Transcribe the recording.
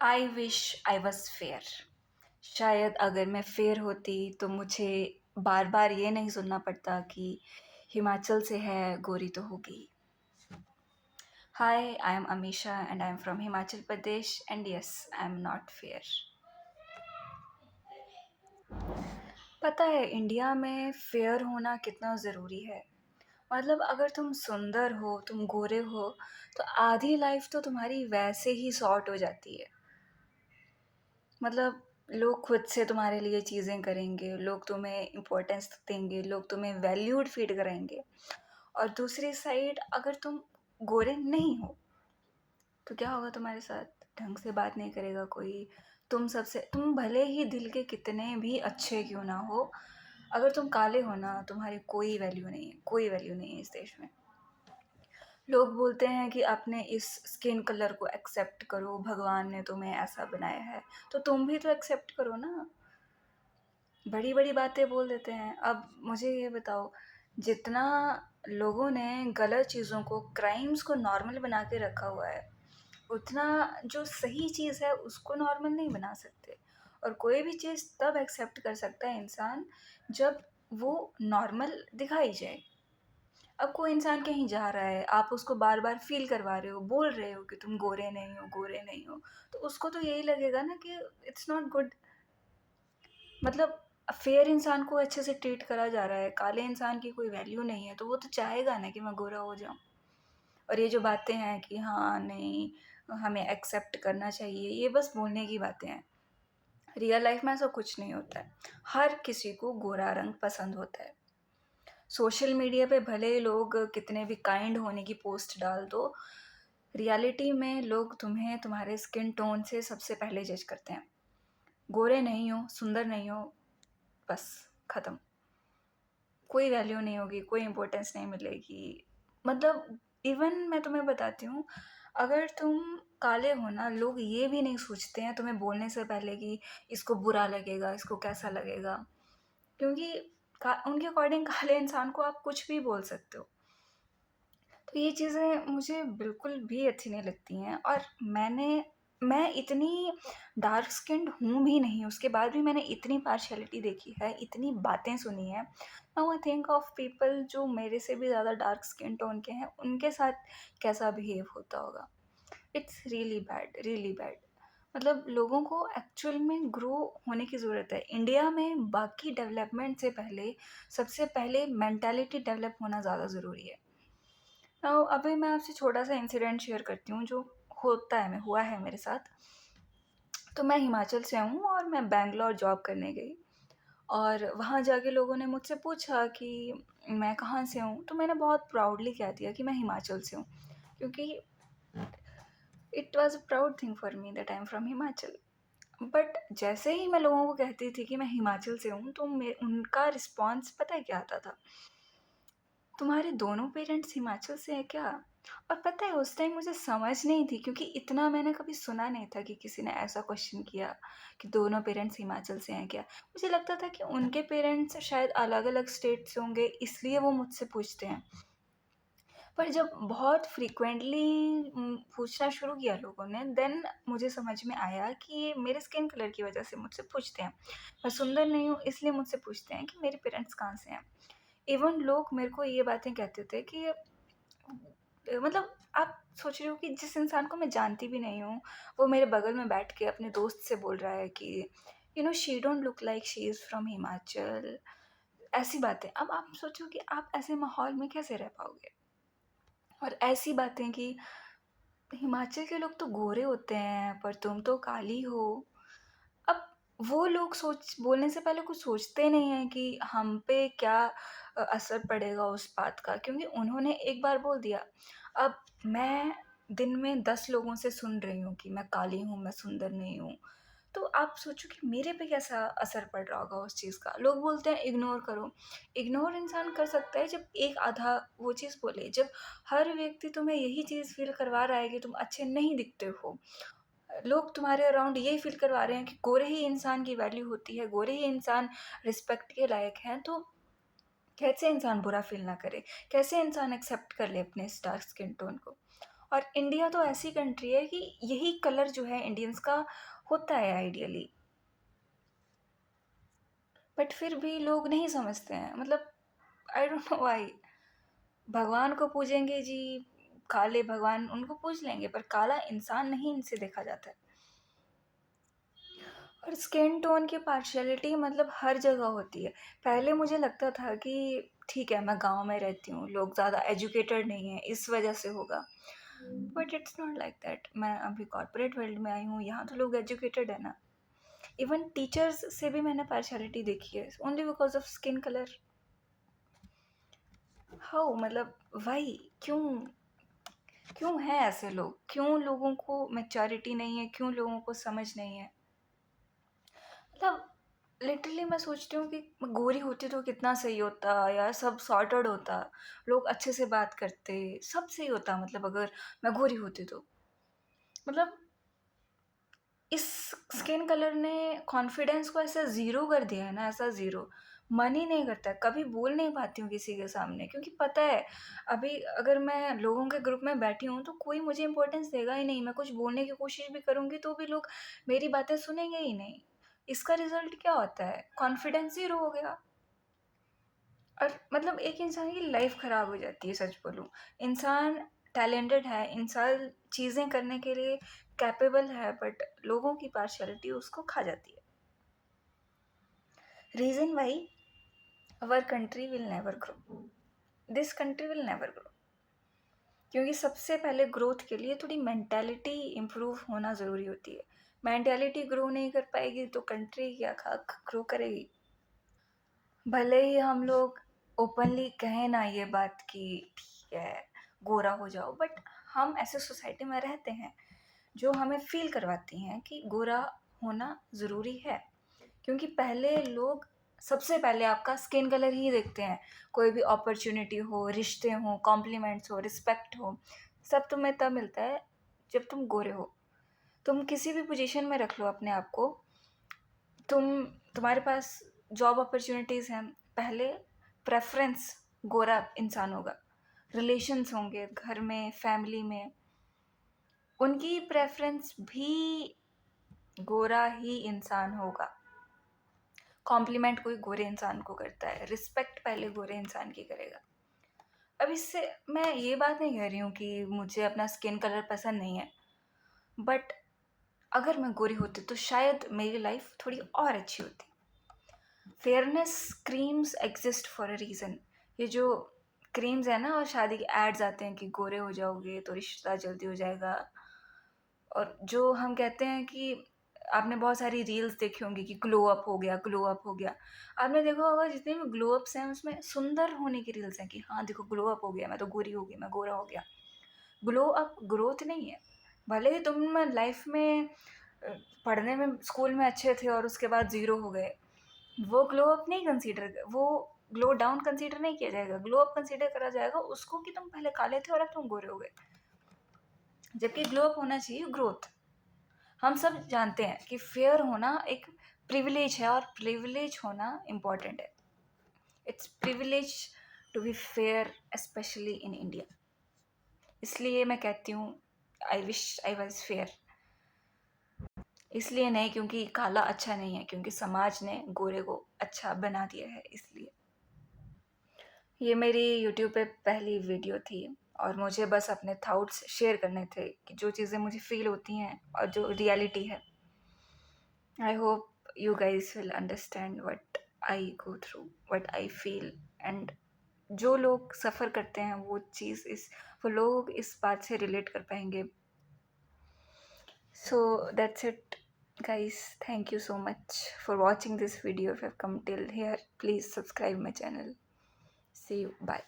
I wish I was fair. शायद अगर मैं फेयर होती तो मुझे बार बार ये नहीं सुनना पड़ता कि हिमाचल से है, गोरी तो होगी। Hi, I am Amisha and I am from Himachal Pradesh and yes, I am not fair. पता है इंडिया में फेयर होना कितना ज़रूरी है। मतलब अगर तुम सुंदर हो, तुम गोरे हो, तो आधी लाइफ तो तुम्हारी वैसे ही सॉर्ट हो जाती है। मतलब लोग खुद से तुम्हारे लिए चीज़ें करेंगे, लोग तुम्हें इम्पोर्टेंस देंगे, लोग तुम्हें वैल्यूड फील कराएंगे। और दूसरी साइड अगर तुम गोरे नहीं हो तो क्या होगा तुम्हारे साथ? ढंग से बात नहीं करेगा कोई। तुम भले ही दिल के कितने भी अच्छे क्यों ना हो, अगर तुम काले हो ना, तुम्हारी कोई वैल्यू नहीं है, कोई वैल्यू नहीं है इस देश में। लोग बोलते हैं कि अपने इस स्किन कलर को एक्सेप्ट करो, भगवान ने तुम्हें ऐसा बनाया है, तो तुम भी तो एक्सेप्ट करो ना। बड़ी बड़ी बातें बोल देते हैं। अब मुझे ये बताओ, जितना लोगों ने गलत चीज़ों को, क्राइम्स को नॉर्मल बना के रखा हुआ है, उतना जो सही चीज़ है उसको नॉर्मल नहीं बना सकते। और कोई भी चीज़ तब एक्सेप्ट कर सकता है इंसान जब वो नॉर्मल दिखाई जाए। अब कोई इंसान कहीं जा रहा है, आप उसको बार बार फील करवा रहे हो, बोल रहे हो कि तुम गोरे नहीं हो, गोरे नहीं हो, तो उसको तो यही लगेगा ना कि इट्स नॉट गुड। मतलब फेयर इंसान को अच्छे से ट्रीट करा जा रहा है, काले इंसान की कोई वैल्यू नहीं है, तो वो तो चाहेगा ना कि मैं गोरा हो जाऊं। और ये जो बातें हैं कि हाँ नहीं, हमें एक्सेप्ट करना चाहिए, ये बस बोलने की बातें हैं। रियल लाइफ में ऐसा कुछ नहीं होता है। हर किसी को गोरा रंग पसंद होता है। सोशल मीडिया पे भले ही लोग कितने भी काइंड होने की पोस्ट डाल दो, रियलिटी में लोग तुम्हें तुम्हारे स्किन टोन से सबसे पहले जज करते हैं। गोरे नहीं हो, सुंदर नहीं हो, बस ख़त्म। कोई वैल्यू नहीं होगी, कोई इम्पोर्टेंस नहीं मिलेगी। मतलब इवन मैं तुम्हें बताती हूँ, अगर तुम काले हो ना, लोग ये भी नहीं सोचते हैं तुम्हें बोलने से पहले कि इसको बुरा लगेगा, इसको कैसा लगेगा। क्योंकि उनके अकॉर्डिंग काले इंसान को आप कुछ भी बोल सकते हो। तो ये चीज़ें मुझे बिल्कुल भी अच्छी नहीं लगती हैं। और मैं इतनी डार्क स्किन्ड हूँ भी नहीं, उसके बाद भी मैंने इतनी पार्शियलिटी देखी है, इतनी बातें सुनी हैं। Now I think of people जो मेरे से भी ज़्यादा डार्क स्किन टोन के हैं, उनके साथ कैसा बिहेव होता होगा। It's really bad, really bad. मतलब लोगों को एक्चुअल में ग्रो होने की ज़रूरत है। इंडिया में बाकी डेवलपमेंट से पहले सबसे पहले मेंटालिटी डेवलप होना ज़्यादा ज़रूरी है। अभी मैं आपसे छोटा-सा इंसिडेंट शेयर करती हूँ जो हुआ है मेरे साथ। तो मैं हिमाचल से हूँ और मैं बैंगलोर जॉब करने गई, और वहाँ जाके लोगों ने मुझसे पूछा कि मैं कहाँ से हूँ, तो मैंने बहुत प्राउडली कह दिया कि मैं हिमाचल से हूँ, क्योंकि it was a proud thing for me that I am from Himachal. But जैसे ही मैं लोगों को कहती थी कि मैं हिमाचल से हूँ, तो उनका रिस्पॉन्स पता है क्या आता था? तुम्हारे दोनों पेरेंट्स हिमाचल से हैं क्या? और पता है उस टाइम मुझे समझ नहीं थी, क्योंकि इतना मैंने कभी सुना नहीं था कि किसी ने ऐसा क्वेश्चन किया कि दोनों पेरेंट्स हिमाचल से हैं क्या? मुझे लगता था कि उनके पेरेंट्स शायद अलग-अलग स्टेट से होंगे, इसलिए वो मुझसे पूछते हैं। पर जब बहुत फ्रीक्वेंटली पूछना शुरू किया लोगों ने, देन मुझे समझ में आया कि ये मेरे स्किन कलर की वजह से मुझसे पूछते हैं। मैं सुंदर नहीं हूँ इसलिए मुझसे पूछते हैं कि मेरे पेरेंट्स कहाँ से हैं। इवन लोग मेरे को ये बातें कहते थे कि मतलब आप सोच रहे हो कि जिस इंसान को मैं जानती भी नहीं हूँ, वो मेरे बगल में बैठ के अपने दोस्त से बोल रहा है कि she don't look like she is from Himachal. ऐसी बातें। अब आप सोचो कि आप ऐसे माहौल में कैसे रह पाओगे? और ऐसी बातें कि हिमाचल के लोग तो गोरे होते हैं पर तुम तो काली हो। अब वो लोग सोच बोलने से पहले कुछ सोचते नहीं हैं कि हम पे क्या असर पड़ेगा उस बात का, क्योंकि उन्होंने एक बार बोल दिया। अब मैं दिन में 10 लोगों से सुन रही हूँ कि मैं काली हूँ, मैं सुंदर नहीं हूँ, तो आप सोचो कि मेरे पे कैसा असर पड़ रहा होगा उस चीज़ का। लोग बोलते हैं इग्नोर करो। इग्नोर इंसान कर सकता है जब एक आधा वो चीज़ बोले, जब हर व्यक्ति तुम्हें यही चीज़ फ़ील करवा रहा है कि तुम अच्छे नहीं दिखते हो। लोग तुम्हारे अराउंड यही फ़ील करवा रहे हैं कि गोरे ही इंसान की वैल्यू होती है, गोरे ही इंसान रिस्पेक्ट के लायक हैं, तो कैसे इंसान बुरा फ़ील ना करे? कैसे इंसान एक्सेप्ट कर ले अपने इस डार्क स्किन टोन को? और इंडिया तो ऐसी कंट्री है कि यही कलर जो है इंडियंस का होता है आइडियली, बट फिर भी लोग नहीं समझते हैं। मतलब आई डोंट नो व्हाई। भगवान को पूजेंगे जी, काले भगवान उनको पूज लेंगे, पर काला इंसान नहीं इनसे देखा जाता है। और स्किन टोन की पार्शियलिटी मतलब हर जगह होती है। पहले मुझे लगता था कि ठीक है, मैं गांव में रहती हूँ, लोग ज़्यादा एजुकेटेड नहीं हैं, इस वजह से होगा, but it's not like that. मैं अभी कॉर्पोरेट वर्ल्ड में आई हूँ, यहाँ तो लोग एजुकेटेड है ना। इवन टीचर्स से भी मैंने पार्शियलिटी देखी है, only because of skin colour. How, मतलब वाई, क्यों? क्यों हैं ऐसे लोग? क्यों लोगों को मैच्योरिटी नहीं है? क्यों लोगों को समझ नहीं है? मतलब लिटरली मैं सोचती हूँ कि मैं गोरी होती तो कितना सही होता यार, सब सॉर्टेड होता, लोग अच्छे से बात करते, सब सही होता। मतलब अगर मैं गोरी होती तो मतलब इस स्किन कलर ने कॉन्फिडेंस को ऐसा ज़ीरो कर दिया है ना, ऐसा ज़ीरो। मन ही नहीं करता है, कभी बोल नहीं पाती हूँ किसी के सामने, क्योंकि पता है अभी अगर मैं लोगों के ग्रुप में बैठी हूँ तो कोई मुझे इम्पोर्टेंस देगा ही नहीं। मैं कुछ बोलने की कोशिश भी करूँगी तो भी लोग मेरी बातें सुनेंगे ही नहीं। इसका रिजल्ट क्या होता है? कॉन्फिडेंस ज़ीरो हो गया। और मतलब एक इंसान की लाइफ ख़राब हो जाती है, सच बोलूँ। इंसान टैलेंटेड है, इंसान चीज़ें करने के लिए कैपेबल है, बट लोगों की पार्शियलिटी उसको खा जाती है। Reason why our country will never grow, this country will never grow. क्योंकि सबसे पहले ग्रोथ के लिए थोड़ी मेंटालिटी इम्प्रूव होना ज़रूरी होती है। मेंटालिटी ग्रो नहीं कर पाएगी तो कंट्री क्या खाक ग्रो करेगी? भले ही हम लोग ओपनली कहें ना ये बात कि ठीक है गोरा हो जाओ, बट हम ऐसे सोसाइटी में रहते हैं जो हमें फील करवाती हैं कि गोरा होना ज़रूरी है। क्योंकि पहले लोग सबसे पहले आपका स्किन कलर ही देखते हैं। कोई भी अपॉर्चुनिटी हो, रिश्ते हों, कॉम्प्लीमेंट्स हो, रिस्पेक्ट हो, सब तुम्हें तब मिलता है जब तुम गोरे हो। तुम किसी भी पोजीशन में रख लो अपने आप को, तुम्हारे पास जॉब अपॉर्चुनिटीज़ हैं, पहले प्रेफरेंस गोरा इंसान होगा। रिलेशंस होंगे घर में, फैमिली में, उनकी प्रेफरेंस भी गोरा ही इंसान होगा। कॉम्प्लीमेंट कोई गोरे इंसान को करता है, रिस्पेक्ट पहले गोरे इंसान की करेगा। अब इससे मैं ये बात नहीं कह रही हूँ कि मुझे अपना स्किन कलर पसंद नहीं है, बट अगर मैं गोरी होती तो शायद मेरी लाइफ थोड़ी और अच्छी होती। Fairness creams exist for a reason. ये जो क्रीम्स है ना, और शादी के एड्स आते हैं कि गोरे हो जाओगे तो रिश्ता जल्दी हो जाएगा, और जो हम कहते हैं कि आपने बहुत सारी रील्स देखी होंगी कि ग्लो अप हो गया, ग्लो अप हो गया। आपने देखा होगा जितने भी ग्लो अप्स हैं उसमें सुंदर होने की रील्स हैं कि हाँ देखो ग्लो अप हो गया, मैं तो गोरी हो गई, मैं गोरा हो गया। ग्लो अप ग्रोथ नहीं है। भले ही तुम लाइफ में पढ़ने में स्कूल में अच्छे थे और उसके बाद ज़ीरो हो गए, वो ग्लो अप नहीं कंसीडर, वो ग्लो डाउन कंसीडर नहीं किया जाएगा। ग्लो अप कंसीडर करा जाएगा उसको कि तुम पहले काले थे और अब तुम गोरे हो गए। जबकि ग्लो अप होना चाहिए ग्रोथ। हम सब जानते हैं कि फेयर होना एक प्रिविलेज है, और प्रिविलेज होना इम्पॉर्टेंट है। It's privilege to be fair, specially in India. इसलिए मैं कहती हूँ I wish I was fair. इसलिए नहीं क्योंकि काला अच्छा नहीं है, क्योंकि समाज ने गोरे को अच्छा बना दिया है, इसलिए। ये मेरी यूट्यूब पे पहली वीडियो थी और मुझे बस अपने थॉट्स शेयर करने थे कि जो चीज़ें मुझे फ़ील होती हैं और जो रियलिटी है। I hope you guys will understand what I go through, what I feel, and जो लोग सफ़र करते हैं वो लोग इस बात से रिलेट कर पाएंगे। So that's it guys, thank you so much for watching this video. If you have come till here, please subscribe my channel. See you, bye.